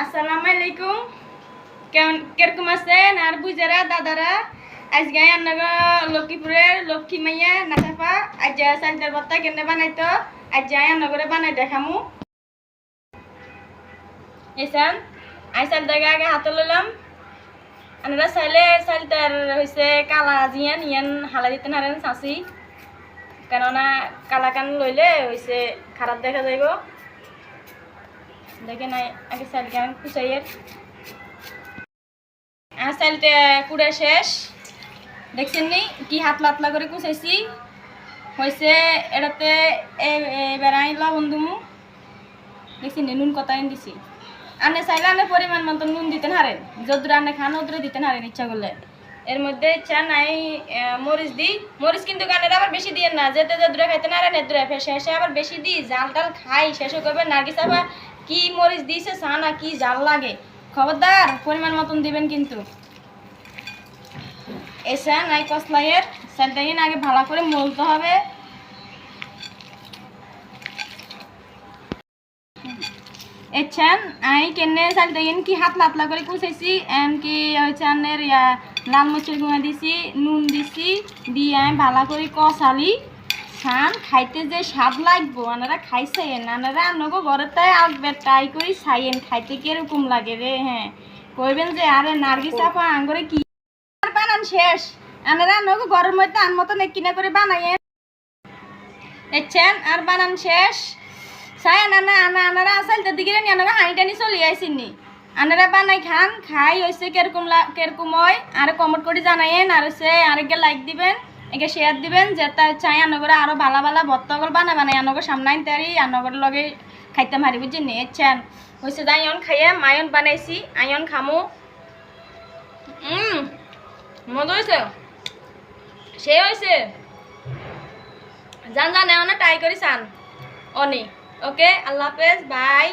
আসসালামু আলাইকুম। কেমন কিরকম আছেন আর বুঝারা দাদারা? আজকে আপনারা লক্ষ্মীপুরের লক্ষ্মী মাইয়া নাচাফা আজ চালটার ভর্তা কেনে বানাইতো আজ আপনারা বানাই দেখামু। এসান আই চালটাকে আগে হাতে লইলাম। আপনারা চাইলে চালটার হয়েছে কালা জিয়ান ইয়ান হালা দিতে নারেন চাষি, কেননা কালা কান লইলে হয়েছে খারাপ দেখা যাইব। দেখে নাই আগে চালটা কুচাইয়ের চালটা কুড়ে শেষ। দেখছেন নি কি হাতলা হাতলা করে কুচাইছি হয়েছে। এটাতে বেড়াই লবণ দুমু। দেখছেন নি নুন কত দিছি। আনে চাইলে আনে পরিমাণ মতো নুন দিতে হারেন, যদ্দুর আনে খান ওদ্দুরে দিতে হারেন ইচ্ছা করলে। এর মধ্যে ইচ্ছা নাই মরিচ দিই। মরিচ কিন্তু গানের আবার বেশি দিয়ে না, যেতে যদ্দুরে খাইতে না হারেন এদ্দুরে শেষে আবার বেশি দিই। জাল টাল খাই শেষে করবে নার্গিস আবার কি মরিচ দিয়েছে চা না কি জাল লাগে। খবরদার পরিমাণ মতন দিবেন কিন্তু। এসে নাই কসলাইয়ের চালটাকে আগে ভালো করে মলতে হবে। এছান আই কেনে চালটাকে কি হাত লাতলা করে কুচাইছি এন কি চানের লাল মরিচের গুঁড়া দিছি, নুন দিছি, দিয়ে আমি ভালো করে কষালি ছান খাইতে যে স্বাদ লাগবো। আনারা খাইছেন, আনারা আনগো ঘরেতে আসবে ট্রাই করি খাইয়েন খাইতে কিরকম লাগে রে। হ্যাঁ কইবেন যে আরে নার্গিস আপা আঙ্গরে কি বানান শেষ। আনারা আনগো ঘরের মধ্যে আন মতন কিনা করে বানাইয়েন। দেখছেন আর বানান শেষ। চাই আনা আনারা চালটার দিকে আনারা হাঁড়ি টানি চলি আইসিনি। আনারা বানাই খান খাই হয়েছে কিরকম হয় আর কমেন্ট করে জানাইয়েন। আর হচ্ছে আরেকটা লাইক দিবেন, একে শেয়ার দিবেন, যেটা চাই আনগরে আরো ভালো ভালো ভর্তাগল বানাই আনগর সামনে আনতে পারি, আনগর লগে খাইতে মারি বুঝছেন। এচ্ছেন হয়েছে যাইন খাইয়ে মায়ন বানাইছি আয়ন খামু। মজা হয়েছে, সে হয়েছে। জান জান এমন ট্রাই করি চান অনেক। ওকে আল্লাহ হাফেজ, বাই।